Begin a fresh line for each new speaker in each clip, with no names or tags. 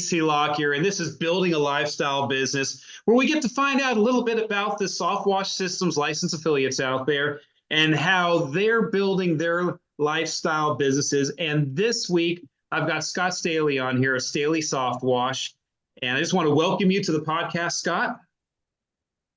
AC Lockyer, and this is Building a Lifestyle Business, where we get to find out a little bit about the soft wash systems license affiliates out there and how they're building their lifestyle businesses. And this week, I've got Scott Staley on here, a Staley Soft Wash. And I just want to welcome you to the podcast, Scott.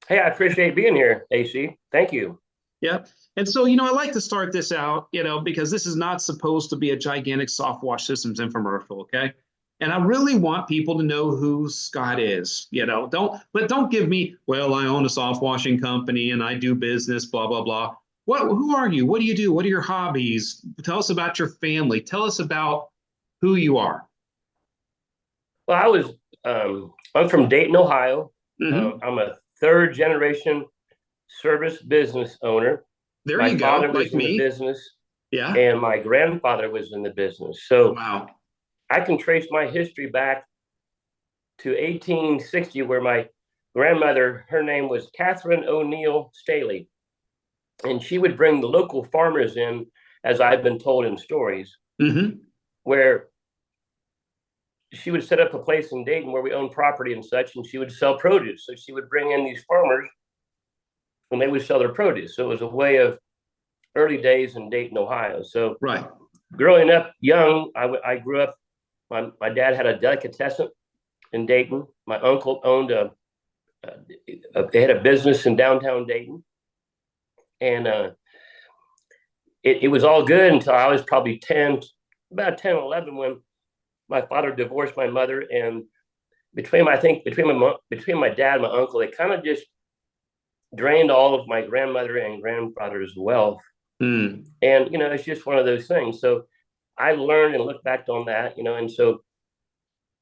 Hey, I appreciate being here, AC. Thank you.
Yeah. And so, I like to start this out, because this is not supposed to be a gigantic soft wash systems infomercial, okay? And I really want people to know who Scott is, don't give me, well, I own a soft washing company and I do business, blah, blah, blah. Who are you? What do you do? What are your hobbies? Tell us about your family. Tell us about who you are.
Well, I'm from Dayton, Ohio.
Mm-hmm.
I'm a third generation service business owner.
There
my
you go,
father was
like
in
me.
the business,
Yeah.
and my grandfather was in the business. So
wow.
I can trace my history back to 1860, where my grandmother, her name was Catherine O'Neill Staley, and she would bring the local farmers in, as I've been told in stories,
Mm-hmm.
where she would set up a place in Dayton where we own property and such, and she would sell produce. So she would bring in these farmers and they would sell their produce. So it was a way of early days in Dayton, Ohio. So
right.
Growing up young, I grew up, my dad had a delicatessen in Dayton. My uncle owned they had a business in downtown Dayton. And it was all good until I was probably about 10, 11, when my father divorced my mother. And between my dad and my uncle, they kind of just drained all of my grandmother and grandfather's wealth.
Mm.
And, it's just one of those things. So I learned and looked back on that, and so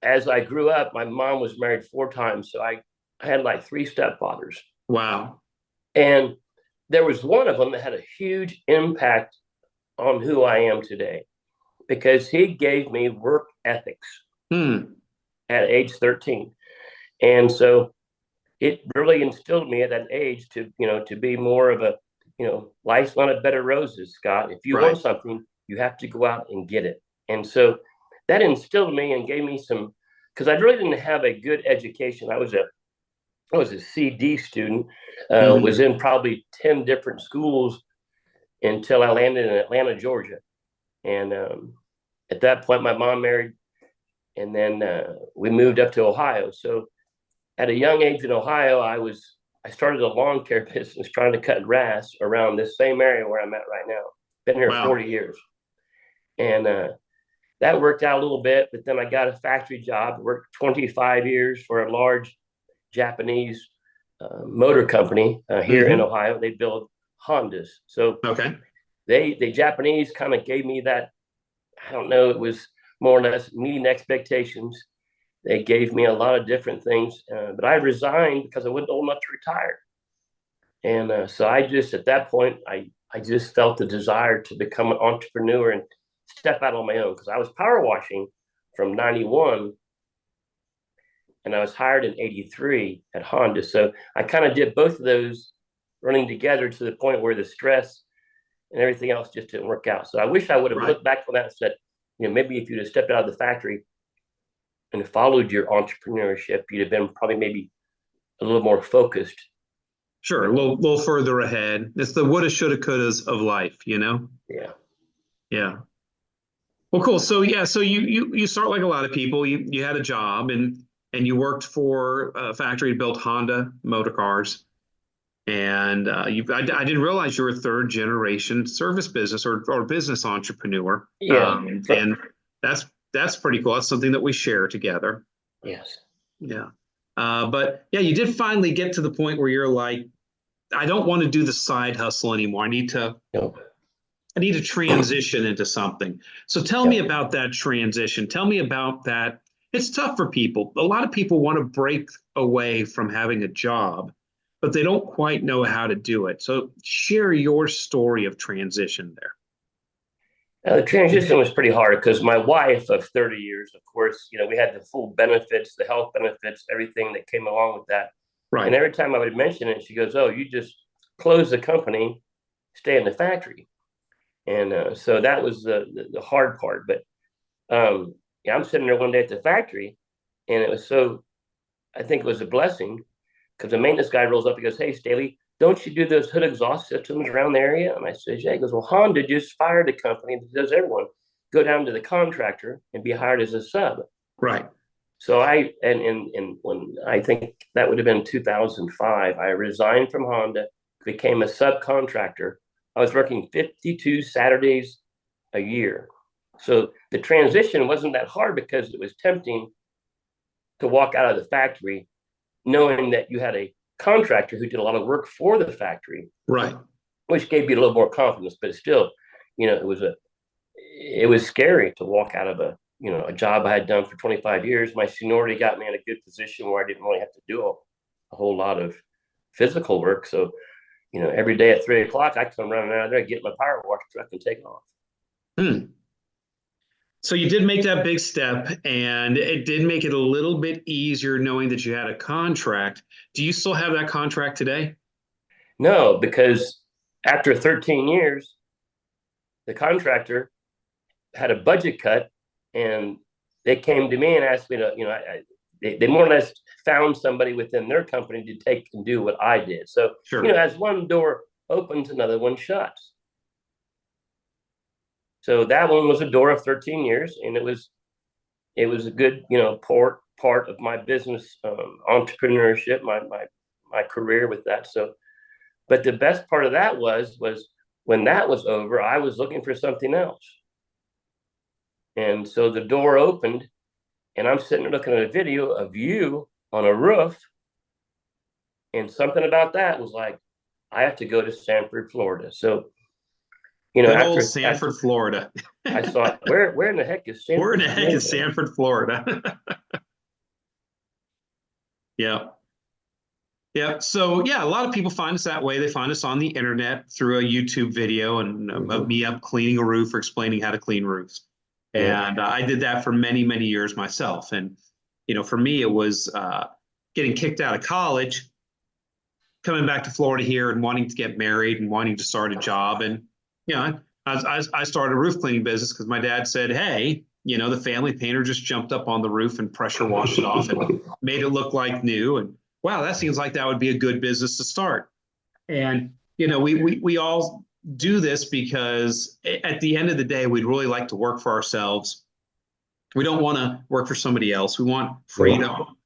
as I grew up, my mom was married 4 times. So I had like 3 stepfathers.
Wow.
And there was one of them that had a huge impact on who I am today, because he gave me work ethics at age 13. And so it really instilled me at that age to be more of a, life's not a bed of roses, Scott. If you
right.
want something, you have to go out and get it. And so that instilled me and gave me some, because I really didn't have a good education. I was a CD student, was in probably 10 different schools until I landed in Atlanta, Georgia. And at that point, my mom married, and then we moved up to Ohio. So at a young age in Ohio, I started a lawn care business trying to cut grass around this same area where I'm at right now. Been here
wow.
40 years. And that worked out a little bit, but then I got a factory job, worked 25 years for a large Japanese motor company here in Ohio. They build Hondas. So
okay.
The Japanese kind of gave me that, I don't know, it was more or less meeting expectations. They gave me a lot of different things, but I resigned because I wasn't old enough to retire. And so I just, at that point, I just felt the desire to become an entrepreneur and step out on my own, because I was power washing from 91 and I was hired in 83 at Honda. So I kind of did both of those running together to the point where the stress and everything else just didn't work out. So I wish I would have looked back on that and said, maybe if you'd have stepped out of the factory and followed your entrepreneurship, you'd have been probably maybe a little more focused.
Sure, a little further ahead. It's the woulda, shoulda, couldas of life,
Yeah.
Yeah. Well, cool. So you start like a lot of people. You had a job and you worked for a factory that built Honda motor cars. And I didn't realize you were a 3rd generation service business or business entrepreneur.
Yeah.
And that's pretty cool. That's something that we share together.
Yes.
Yeah. But yeah, you did finally get to the point where you're like, I don't want to do the side hustle anymore. I need to transition into something. So tell me about that transition. Tell me about that. It's tough for people. A lot of people want to break away from having a job, but they don't quite know how to do it. So share your story of transition there.
The transition was pretty hard because my wife of 30 years, of course, we had the full benefits, the health benefits, everything that came along with that.
Right.
And every time I would mention it, she goes, "Oh, you just close the company, stay in the factory." And so that was the hard part. But I'm sitting there one day at the factory, And it was so, I think it was a blessing, because the maintenance guy rolls up, he goes, "Hey, Staley, don't you do those hood exhaust systems around the area?" And I said, "Yeah." He goes, "Well, Honda just fired a company that does everyone. Go down to the contractor and be hired as a sub."
Right.
So and when I think that would have been 2005, I resigned from Honda, became a subcontractor. I was working 52 Saturdays a year. So the transition wasn't that hard, because it was tempting to walk out of the factory knowing that you had a contractor who did a lot of work for the factory,
Right.
which gave you a little more confidence. But still, it was scary to walk out of a job I had done for 25 years. My seniority got me in a good position where I didn't really have to do a whole lot of physical work. So, every day at 3 o'clock, I come running out of there, get my power wash truck, and take off.
So you did make that big step, and it did make it a little bit easier knowing that you had a contract. Do you still have that contract today?
No, because after 13 years, the contractor had a budget cut, and they came to me and asked me to, they more or less found somebody within their company to take and do what I did. So,
Sure.
As one door opens, another one shuts. So that one was a door of 13 years, and it was a good, part of my business, entrepreneurship, my career with that. So, but the best part of that was when that was over, I was looking for something else. And so the door opened, and I'm sitting there looking at a video of you on a roof. And something about that was like, I have to go to Sanford, Florida. So,
Good old Sanford, Florida.
I thought, where in the heck is Sanford?
Where in the heck is Sanford, Florida? Yeah. Yeah. So, yeah, a lot of people find us that way. They find us on the internet through a YouTube video and of me up cleaning a roof or explaining how to clean roofs. And I did that for many, many years myself. And, for me, it was getting kicked out of college, coming back to Florida here and wanting to get married and wanting to start a job. And, I started a roof cleaning business because my dad said, "Hey, the family painter just jumped up on the roof and pressure washed it off and made it look like new. And wow, that seems like that would be a good business to start." And, we all do this because at the end of the day, we'd really like to work for ourselves. We don't want to work for somebody else. We want freedom.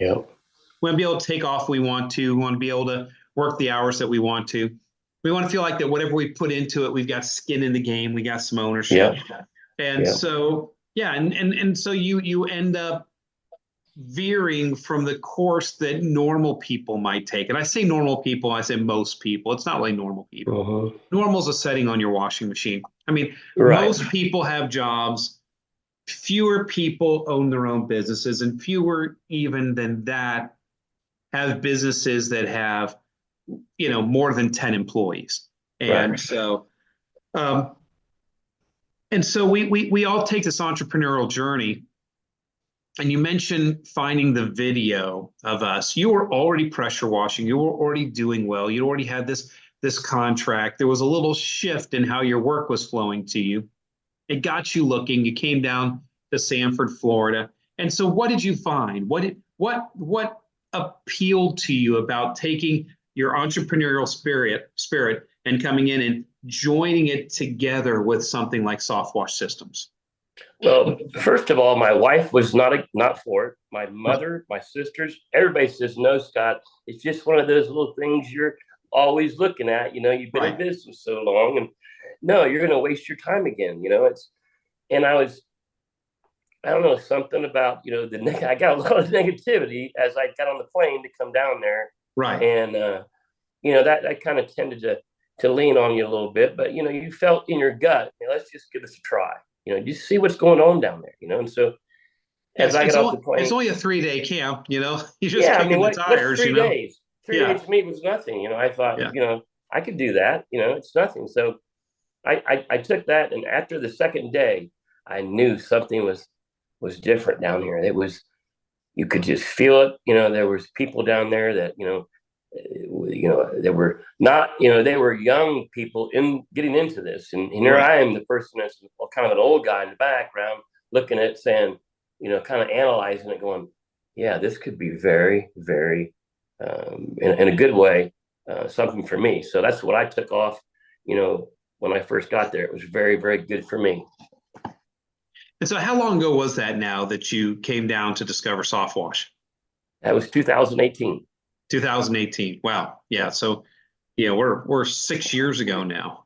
Yeah.
We want to be able to take off when we want to. We want to be able to work the hours that we want to. We want to feel like that whatever we put into it, we've got skin in the game. We got some ownership.
Yeah.
And so, yeah. And so you end up veering from the course that normal people might take. And I say normal people, I say most people. It's not like normal people. Normal is a setting on your washing machine. I mean, most people have jobs. Fewer people own their own businesses, and fewer even than that have businesses that have, more than 10 employees. And so, we all take this entrepreneurial journey. And you mentioned finding the video of us. You were already pressure washing. You were already doing well. You already had this contract. There was a little shift in how your work was flowing to you. It got you looking. You came down to Sanford, Florida. And so what did you find? What appealed to you about taking your entrepreneurial spirit and coming in and joining it together with something like Soft Wash Systems?
Well, first of all, my wife was not for it. My mother, my sisters, everybody says, "No, Scott, it's just one of those little things you're always looking at. You've been in business so long, and no, you're going to waste your time again." And I don't know, something about, I got a lot of negativity as I got on the plane to come down there.
Right.
And, that kind of tended to lean on you a little bit, but, you felt in your gut, let's just give this a try. Just see what's going on down there, and so as I got off the plane.
It's only a 3-day camp, you just
kicking
the tires,
what's 3 days? 3 days to me was nothing, I thought, I could do that, it's nothing. So I took that, and after the second day, I knew something was different down here. You could just feel it, there was people down there that, they were not, they were young people getting into this. And here I am, the person that's kind of an old guy in the background looking at it, saying, kind of analyzing it, going, yeah, this could be very, very, in a good way, something for me. So that's what I took off, when I first got there. It was very, very good for me.
And so how long ago was that now that you came down to discover soft wash?
That was 2018.
2018. Wow. Yeah.
Yeah.
So yeah, we're 6 years ago now.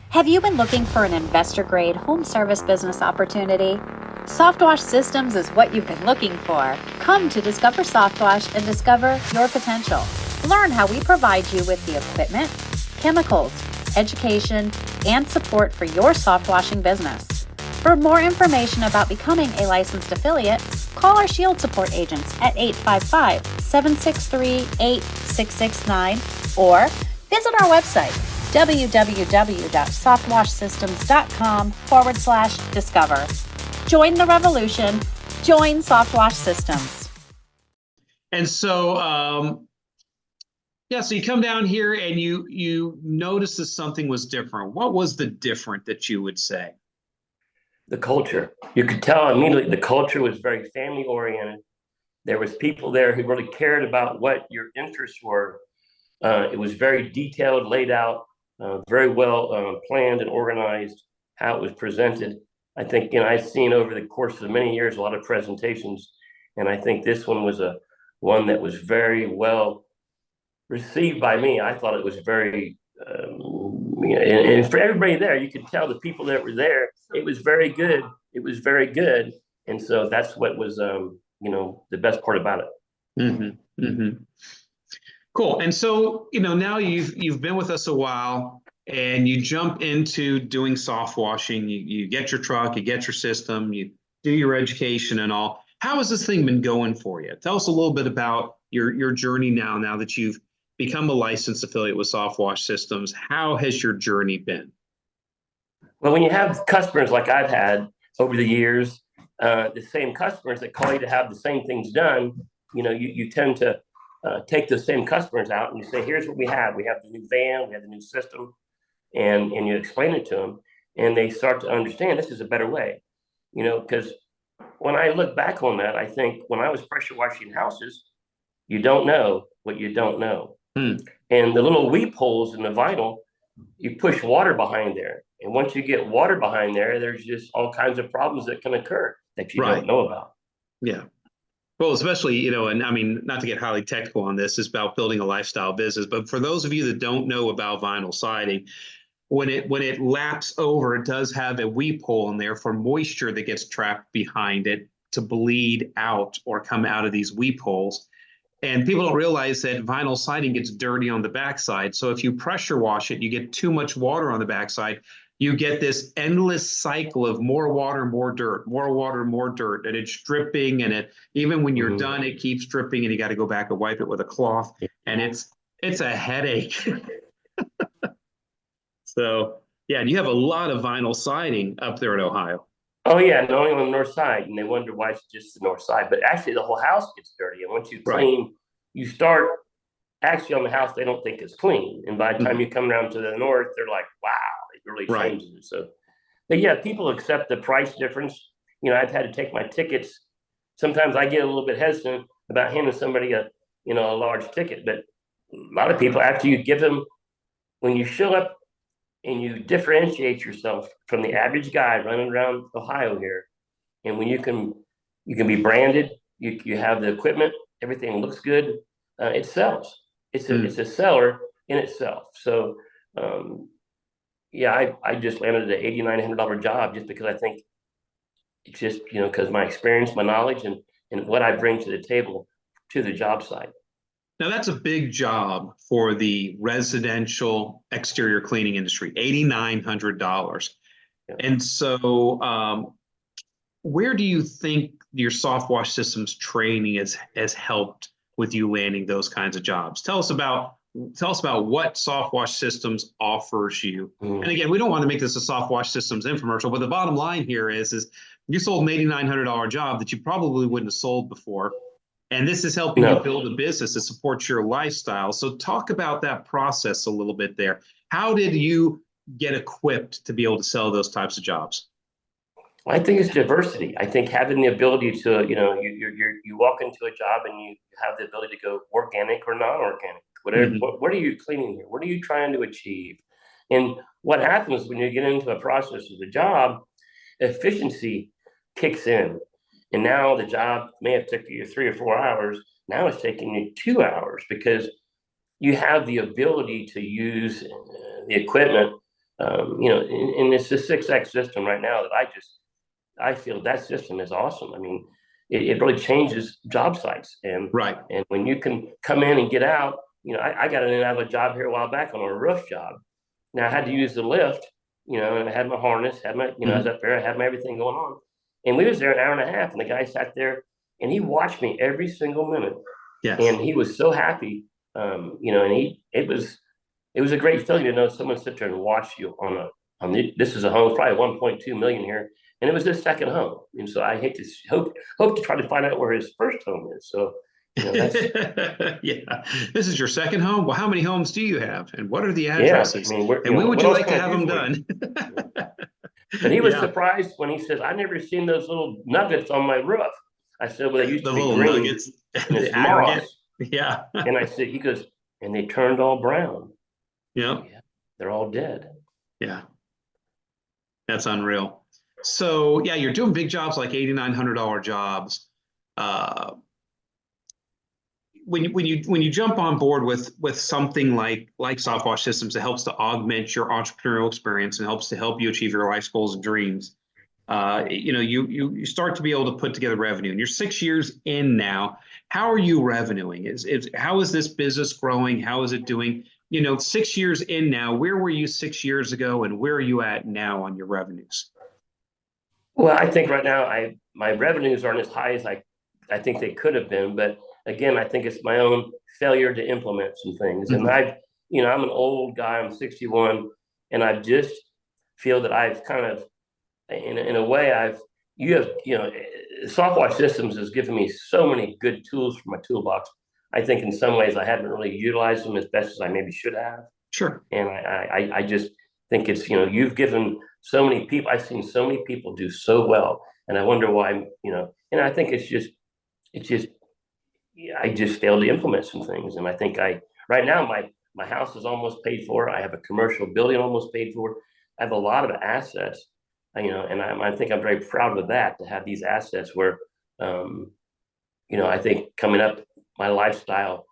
Have you been looking for an investor-grade home service business opportunity? Softwash Systems is what you've been looking for. Come to Discover Softwash and discover your potential. Learn how we provide you with the equipment, chemicals, education, and support for your soft washing business. For more information about becoming a licensed affiliate, call our Shield support agents at 855-763-8669 or visit our website www.softwashsystems.com/discover. Join the revolution. Join Softwash Systems.
And so, yeah, so you come down here and you notice that something was different. What was the different that you would say?
The culture. You could tell immediately the culture was very family oriented. There was people there who really cared about what your interests were. It was very detailed, laid out, very well planned and organized how it was presented. I think, I've seen over the course of many years a lot of presentations, and I think this one was one that was very well received by me. I thought it was very, and for everybody there, you could tell the people that were there, it was very good. It was very good, and so that's what was, the best part about it.
Mm-hmm, mm-hmm. Cool. And so, now you've been with us a while and you jump into doing soft washing. You get your truck, you get your system, you do your education and all. How has this thing been going for you? Tell us a little bit about your journey now that you've become a licensed affiliate with Soft Wash Systems. How has your journey been?
Well, when you have customers like I've had over the years, the same customers that call you to have the same things done, you tend to take those same customers out and you say, here's what we have. We have the new van, we have the new system, and you explain it to them, and they start to understand this is a better way, because when I look back on that, I think when I was pressure washing houses, you don't know what you don't know. And the little weep holes in the vinyl, you push water behind there. And once you get water behind there, there's just all kinds of problems that can occur that you don't know about.
Yeah. Well, especially, and I mean, not to get highly technical on this, it's about building a lifestyle business. But for those of you that don't know about vinyl siding, when it laps over, it does have a weep hole in there for moisture that gets trapped behind it to bleed out or come out of these weep holes. And people don't realize that vinyl siding gets dirty on the backside. So if you pressure wash it, you get too much water on the backside. You get this endless cycle of more water, more dirt, more water, more dirt, and it's dripping. And even when you're done, it keeps dripping, and you got to go back and wipe it with a cloth. And it's a headache. So yeah, and you have a lot of vinyl siding up there in Ohio.
Oh yeah, not only on the north side, and they wonder why it's just the north side, but actually the whole house gets dirty. And once you clean, you start actually on the house, they don't think it's clean. And by the time you come around to the north, they're like, wow, it really changes it. So, but yeah, people accept the price difference. I've had to take my tickets. Sometimes I get a little bit hesitant about handing somebody a large ticket, but a lot of people, after you give them, when you show up and you differentiate yourself from the average guy running around Ohio here, and when you can be branded, you have the equipment, everything looks good, it sells. It's a seller in itself. So yeah, I just landed an $8,900 job just because I think it's just because my experience, my knowledge, and what I bring to the table to the job site.
Now, that's a big job for the residential exterior cleaning industry, $8,900. Yeah. And so where do you think your soft wash systems training has helped with you landing those kinds of jobs? Tell us about what soft wash systems offers you. And again, we don't want to make this a soft wash systems infomercial, but the bottom line here is you sold an $8,900 job that you probably wouldn't have sold before. And this is helping you build a business that supports your lifestyle. So talk about that process a little bit there. How did you get equipped to be able to sell those types of jobs?
I think it's diversity. I think having the ability to, you walk into a job and you have the ability to go organic or non-organic. Whatever,
Mhm.
what are you cleaning here? What are you trying to achieve? And what happens when you get into a process of the job, efficiency kicks in. And now the job may have taken you 3 or 4 hours. Now it's taking you 2 hours because you have the ability to use the equipment. And it's the 6X system right now that I feel that system is awesome. I mean, it really changes job sites,
Right.
and when you can come in and get out, I got in and out of a job here a while back on a roof job. Now I had to use the lift, and I had my harness, had my, I was
Mhm.
up there, I had my everything going on, and we was there an hour and a half, and the guy sat there and he watched me every single minute,
Yes.
and he was so happy, and it was a great feeling to know someone sit there and watch you this is a home, probably 1.2 million here, and it was his second home. And so I hate to hope to try to find out where his first home is. So, that's
Yeah. This is your second home? Well, how many homes do you have? And what are the
yeah. I
addresses?
mean,
And when would
what
you
else
like to
can I
have
do
them
for you?
done?
But he was
Yeah.
surprised when he says, "I never seen those little nuggets on my roof." I said, "Well, they used
The
to be
little
green,
nuggets,
and
the
it's
aggregate.
moss."
Yeah.
And I said, he goes, "And they turned all brown."
Yeah.
Oh yeah, they're all dead.
Yeah. That's unreal. So yeah, you're doing big jobs like $8,900 jobs. Uh, when you jump on board with something like Softwash Systems that helps to augment your entrepreneurial experience and helps to help you achieve your life goals and dreams, you start to be able to put together revenue. And you're 6 years in now. How are you revenuing? How is this business growing? How is it doing? 6 years in now. Where were you 6 years ago, and where are you at now on your revenues?
Well, I think right now my revenues aren't as high as I think they could have been, but again, I think it's my own failure to implement some things. And
Mhm.
I'm an old guy, I'm 61, and I just feel that I've kind of in a way you have, Software Systems has given me so many good tools for my toolbox. I think in some ways I haven't really utilized them as best as I maybe should have.
Sure.
And I just think it's, you've given so many people, I've seen so many people do so well. And I wonder why, and I think it's just, yeah, I just failed to implement some things. And I think right now, my house is almost paid for. I have a commercial building almost paid for. I have a lot of assets, and I think I'm very proud of that, to have these assets where, um, I think coming up, my lifestyle,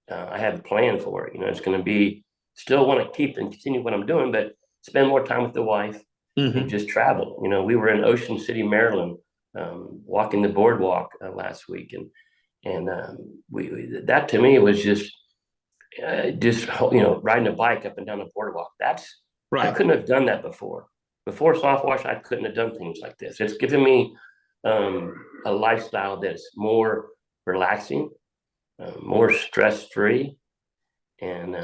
I have a plan for it. It's going to be, still want to keep and continue what I'm doing, but spend more time with the wife and
Hmm.
just travel. We were in Ocean City, Maryland, walking the boardwalk last week, and that to me was just riding a bike up and down the boardwalk. I
Right.
couldn't have done that before. Before Softwash, I couldn't have done things like this. It's given me a lifestyle that's more relaxing, more stress free, and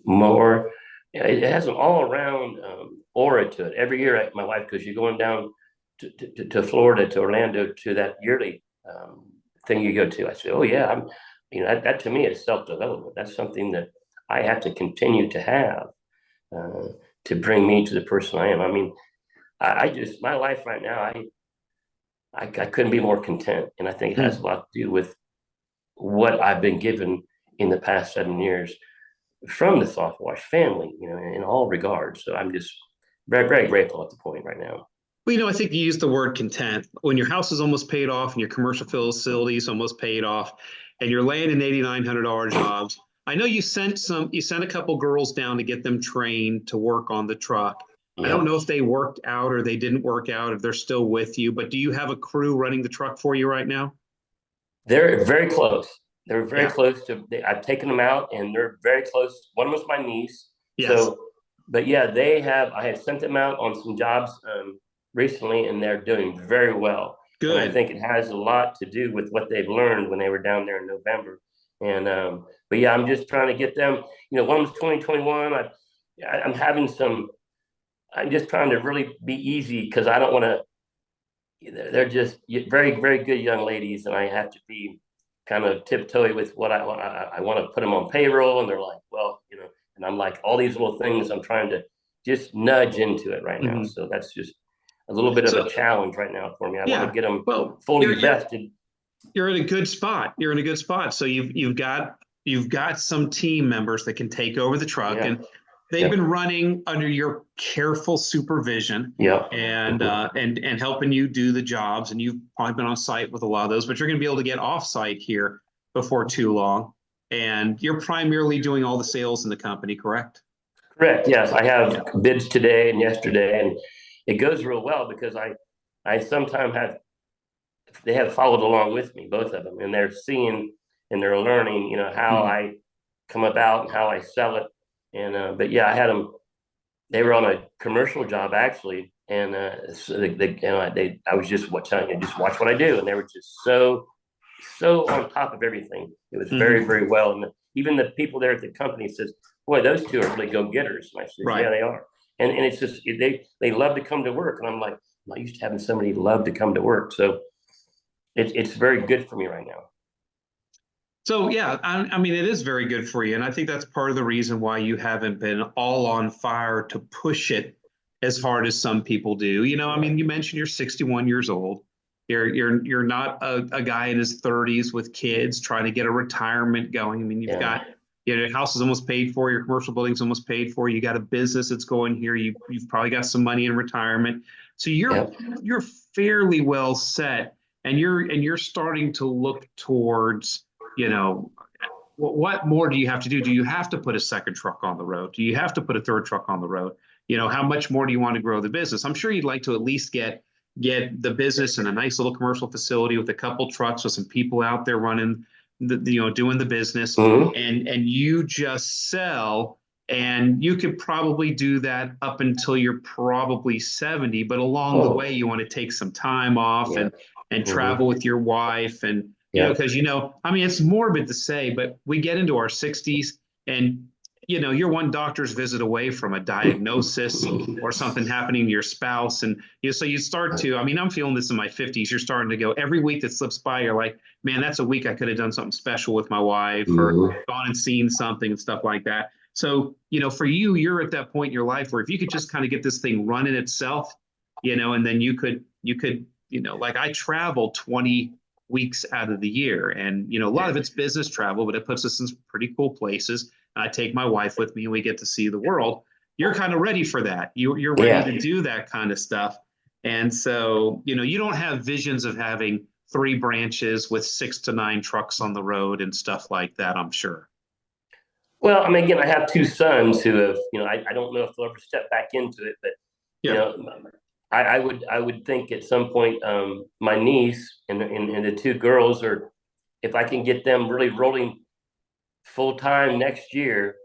more. It has an all around aura to it. Every year, my wife, because you're going down to Florida, to Orlando, to that yearly thing you go to. I say, oh yeah, that to me is self development. That's something that I have to continue to have uh, to bring me to the person I am. I mean, I just, my life right now, I couldn't be more content, and I think it has a
Mm.
lot to do with what I've been given in the past 7 years from the Softwash family, in all regards. So I'm just very, very grateful at the point right now.
Well, I think you used the word content. When your house is almost paid off and your commercial facility is almost paid off, and you're landing $8,900 jobs. I know you sent a couple girls down to get them trained to work on the truck. I don't
Yep.
know if they worked out or they didn't work out, if they're still with you, but do you have a crew running the truck for you right now?
They're very close. They're very
Yeah.
close to, I've taken them out and they're very close. One was my niece.
Yes.
So, but yeah, I have sent them out on some jobs recently, and they're doing very well. And I
Good.
think it has a lot to do with what they've learned when they were down there in November. And, but yeah, I'm just trying to get them, one was 2021. I'm just trying to really be easy, because I don't want to, they're just very, very good young ladies, and I have to be kind of tiptoey with what I want to put them on payroll, and they're like, well, and I'm like, all these little things I'm trying to just nudge into it right now.
Mhm.
So that's just, a little bit of a challenge right now for me. I want to get them fully vested.
You're in a good spot. You're in a good spot. So you've got some team members that can take over the truck, and they've been running under your careful supervision, and helping you do the jobs. And you've probably been on site with a lot of those, but you're going to be able to get off site here before too long. And you're primarily doing all the sales in the company, correct?
Correct. Yes, I have bids today and yesterday, and it goes real well because I sometimes they have followed along with me, both of them, and they're seeing and they're learning, how I come about and how I sell it. And but yeah, I had them. They were on a commercial job actually, and so I was just telling you, just watch what I do, and they were just so on top of everything. It was very, very well, and even the people there at the company says, "Boy, those two are really go-getters." And I said, "Yeah, they are." And it's just they love to come to work, and I'm like, I'm not used to having somebody love to come to work, so it's very good for me right now.
So yeah, I mean, it is very good for you, and I think that's part of the reason why you haven't been all on fire to push it as hard as some people do. I mean, you mentioned you're 61 years old. You're not a guy in his 30s with kids trying to get a retirement going. I mean, you've got your house is almost paid for, your commercial building's almost paid for. You got a business that's going here. You've probably got some money in retirement, so you're fairly well set, and you're starting to look towards, what more do you have to do? Do you have to put a second truck on the road? Do you have to put a third truck on the road? How much more do you want to grow the business? I'm sure you'd like to at least get the business in a nice little commercial facility with a couple trucks with some people out there running doing the business, and you just sell. And you could probably do that up until you're probably 70, but along the way, you want to take some time off and travel with your wife, and because I mean, it's morbid to say, but we get into our 60s, and you're one doctor's visit away from a diagnosis or something happening to your spouse, and so you start to. I mean, I'm feeling this in my 50s. You're starting to go, every week that slips by, you're like, man, that's a week I could have done something special with my wife, or gone and seen something and stuff like that. So for you, you're at that point in your life where if you could just kind of get this thing running itself, and then you could like, I travel 20 weeks out of the year, and a lot of it's business travel, but it puts us in some pretty cool places. I take my wife with me, and we get to see the world. You're kind of ready for that. You're ready to do that kind of stuff. And so you don't have visions of having 3 branches with 6 to 9 trucks on the road and stuff like that, I'm sure.
Well, I mean, again, I have 2 sons who have, I don't know if they'll ever step back into it, but I would think at some point, my niece and the 2 girls, or if I can get them really rolling full time next year,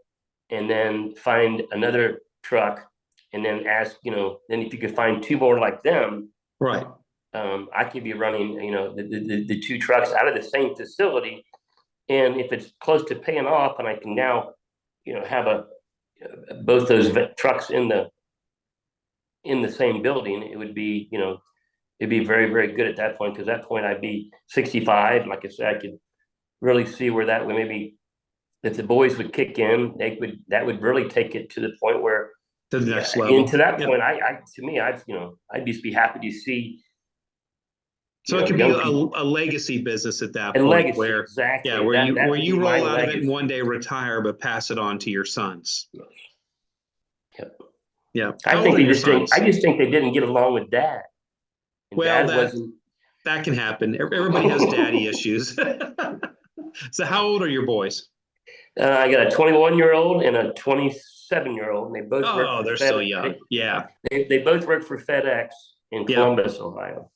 and then find another truck, and then ask, then if you could find 2 more like them,
right?
I could be running, the 2 trucks out of the same facility, and if it's close to paying off, and I can now, have both those trucks in the same building, it would be, it'd be very, very good at that point, because at that point I'd be 65. Like I said, I could really see where that would maybe, if the boys would kick in, that would really take it to the point where,
to the next level.
And to that point, I'd just be happy to see.
So it could be a legacy business at that point, where where you roll out of it and one day retire, but pass it on to your sons. Yeah.
I just think they didn't get along with Dad.
Well, that can happen. Everybody has daddy issues. So how old are your boys?
I got a 21-year-old and a 27-year-old, and they both work for
they're
FedEx.
so young. Yeah.
They both work for FedEx in Columbus, Ohio.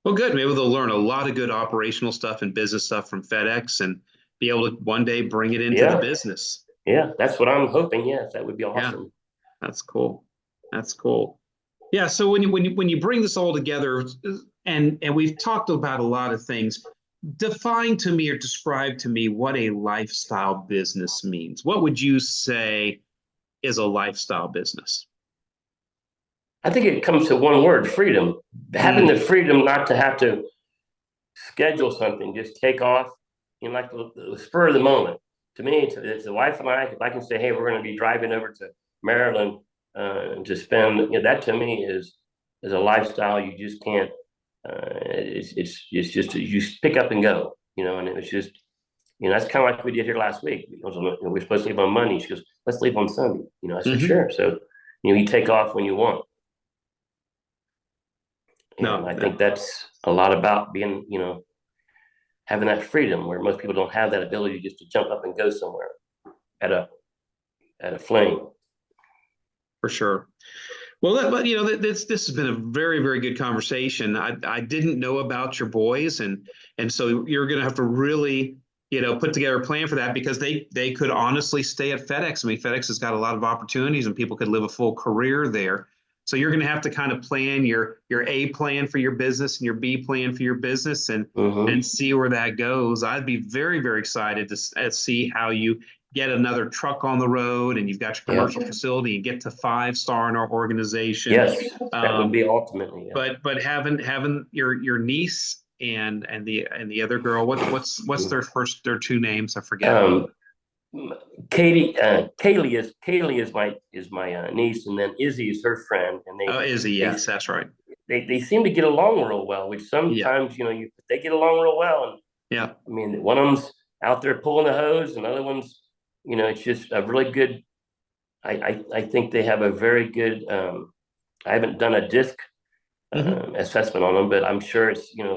Well, good. Maybe they'll learn a lot of good operational stuff and business stuff from FedEx, and be able to one day bring it into the business.
Yeah, that's what I'm hoping. Yes, that would be awesome.
Yeah. That's cool. That's cool. Yeah. So when you bring this all together, and we've talked about a lot of things, define to me or describe to me what a lifestyle business means. What would you say is a lifestyle business?
I think it comes to one word: freedom. Having the freedom not to have to schedule something, just take off, like the spur of the moment. To me, it's the wife and I. If I can say, "Hey, we're going to be driving over to Maryland to spend," that to me is as a lifestyle, you just can't. It's just you pick up and go, and it was just, that's kind of like we did here last week. We're supposed to leave on Monday. She goes, let's leave on Sunday. I said, sure. So, you take off when you want. And I think that's a lot about being, having that freedom where most people don't have that ability just to jump up and go somewhere at a flame.
For sure. Well, but this has been a very, very good conversation. I didn't know about your boys, and so you're going to have to really put together a plan for that, because they could honestly stay at FedEx. I mean, FedEx has got a lot of opportunities, and people could live a full career there. So you're going to have to kind of plan your A plan for your business and your B plan for your business, and see where that goes. I'd be very, very excited to see how you get another truck on the road, and you've got your commercial facility and get to 5-star in our organization.
Yes, that would be ultimately.
Yeah. But having your niece and the other girl, what's their two names? I forget.
Kaylee is my niece, and then Izzy is her friend, and
Izzy, yes, that's right.
They seem to get along real well, which sometimes they get along real well, and I mean, one of them's out there pulling the hose, and the other one's it's just a really good. I think they have a very good. I haven't done a disc assessment on them, but I'm sure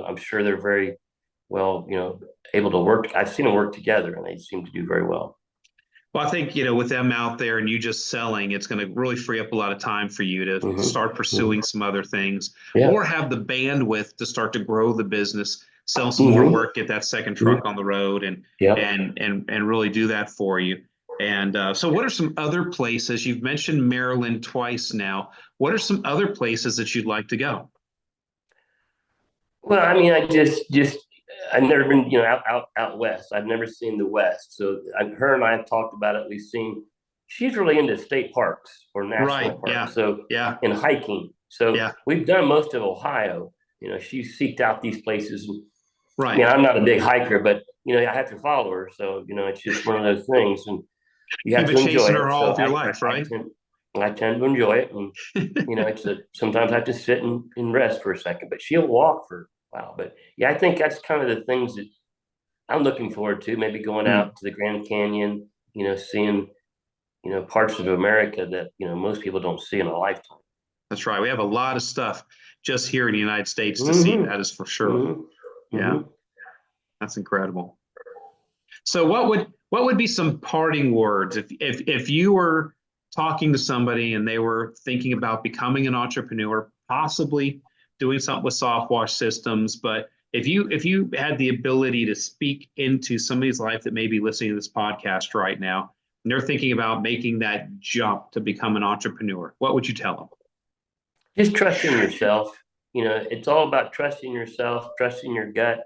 I'm sure they're very well able to work. I've seen them work together, and they seem to do very well.
Well, I think, with them out there and you just selling, it's going to really free up a lot of time for you to start pursuing some other things, or have the bandwidth to start to grow the business, sell some more work, get that second truck on the road, and really do that for you. And so what are some other places? You've mentioned Maryland twice now. What are some other places that you'd like to go?
Well, I mean, I've never been, out west. I've never seen the West. So her and I have talked about it. She's really into state parks or national parks.
Yeah.
So and hiking. So we've done most of Ohio. She's seeked out these places. And, I'm not a big hiker, but I have to follow her. So it's just one of those things, and you have to enjoy it.
Her all of your life, right?
I tend to enjoy it, and sometimes I have to sit and rest for a second. But she'll walk for. Wow. But I think that's kind of the things that I'm looking forward to, maybe going out to the Grand Canyon, seeing, parts of America that, most people don't see in a lifetime.
That's right. We have a lot of stuff just here in the United States to see. That is for sure. Yeah. That's incredible. So what would be some parting words if you were talking to somebody and they were thinking about becoming an entrepreneur, possibly doing something with soft wash systems, but if you had the ability to speak into somebody's life that may be listening to this podcast right now, and they're thinking about making that jump to become an entrepreneur, what would you tell them?
Just trust in yourself. It's all about trusting yourself, trusting your gut,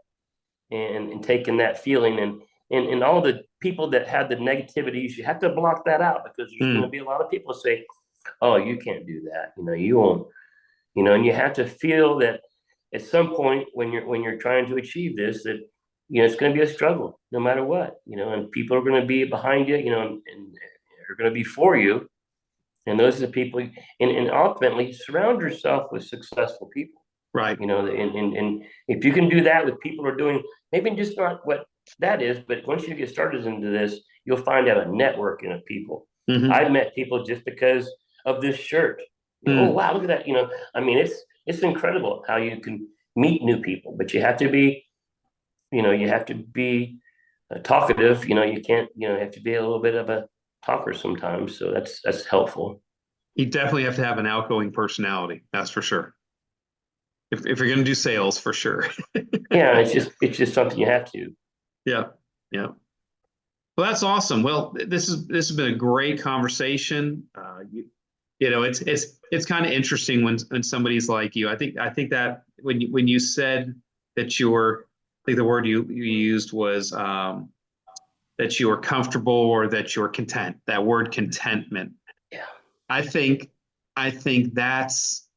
and taking that feeling, and all the people that have the negativities, you have to block that out, because there's going to be a lot of people say, oh, you can't do that. You won't. And you have to feel that at some point when you're trying to achieve this, that it's going to be a struggle no matter what, and people are going to be behind you, and they're going to be for you, and those are the people, and ultimately surround yourself with successful people,
right?
And if you can do that with people who are doing maybe just not what that is, but once you get started into this, you'll find out a networking of people. I've met people just because of this shirt. Oh, wow, look at that. I mean, it's incredible how you can meet new people, but you have to be, talkative. You can't, you have to be a little bit of a talker sometimes. So that's helpful.
You definitely have to have an outgoing personality. That's for sure. If you're going to do sales, for sure.
Yeah, it's just something you have to.
Yeah. Well, that's awesome. Well, this has been a great conversation. It's kind of interesting when somebody's like you. I think that when you said that I think the word you used was that you were comfortable, or that you were content. That word contentment.
Yeah.
I think that's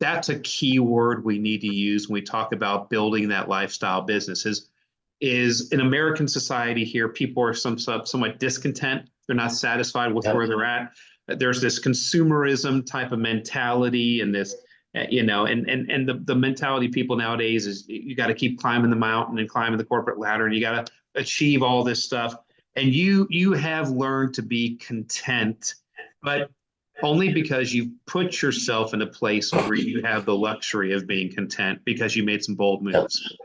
a key word we need to use when we talk about building that lifestyle business. Is in American society here, people are somewhat discontent. They're not satisfied with where they're at. There's this consumerism type of mentality, and this And the mentality of people nowadays is you got to keep climbing the mountain and climbing the corporate ladder, and you got to achieve all this stuff. And you have learned to be content, but only because you've put yourself in a place where you have the luxury of being content because you made some bold moves.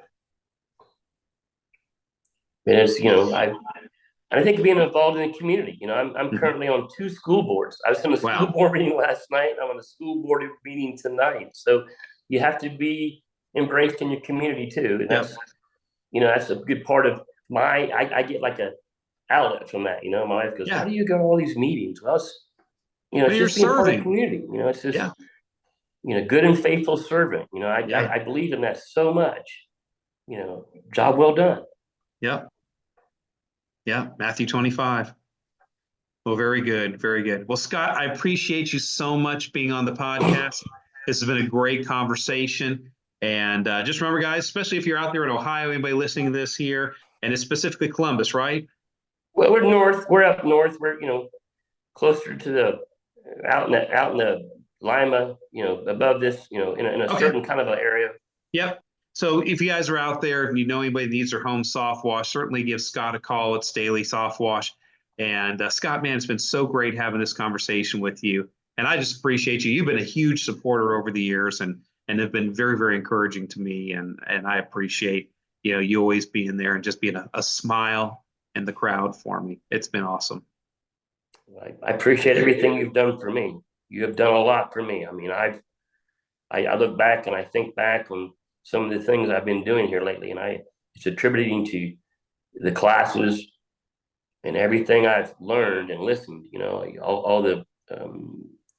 And it's, I think being involved in the community, I'm currently on 2 school boards. I was in a school board meeting last night. I'm on a school board meeting tonight. So you have to be embraced in your community too. And that's, that's a good part of I get like a outlet from that. My wife goes, how do you go to all these meetings? Well, it's just being part of the community. It's just, good and faithful servant. I believe in that so much. Job well done.
Yep. Yeah, Matthew 25. Well, very good. Very good. Well, Scott, I appreciate you so much being on the podcast. This has been a great conversation. And just remember, guys, especially if you're out there in Ohio, anybody listening to this here, and it's specifically Columbus, right?
Well, we're north. We're up north. We're, closer to the out in the Lima, above this, in a certain kind of an area.
Yep. So if you guys are out there and you know anybody that needs their home soft wash, certainly give Scott a call at Staley Soft Wash. And Scott, man, it's been so great having this conversation with you. And I just appreciate you. You've been a huge supporter over the years and have been very, very encouraging to me. And I appreciate, you always being there and just being a smile in the crowd for me. It's been awesome.
I appreciate everything you've done for me. You have done a lot for me. I mean, I look back and I think back on some of the things I've been doing here lately, and it's attributing to the classes and everything I've learned and listened. All the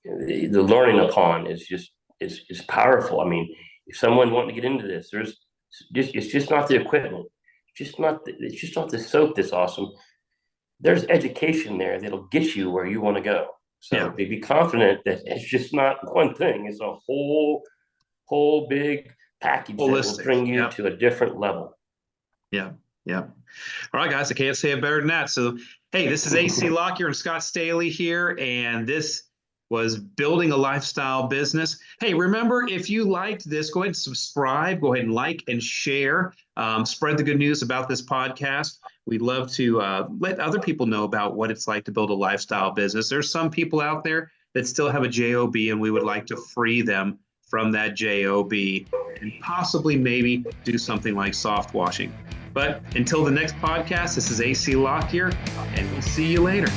learning upon is powerful. I mean, if someone wanting to get into this, it's just not the equipment, it's just not the soap that's awesome. There's education there that'll get you where you want to go. So be confident that it's just not one thing; it's a whole big package that will bring you to a different level.
Yeah. All right, guys, I can't say it better than that. So, hey, this is AC Lockyer and Scott Staley here, and this was Building a Lifestyle Business. Hey, remember, if you liked this, go ahead and subscribe, go ahead and like and share, spread the good news about this podcast. We'd love to let other people know about what it's like to build a lifestyle business. There's some people out there that still have a job, and we would like to free them from that job and possibly maybe do something like soft washing. But until the next podcast, this is AC Lockyer, and we'll see you later.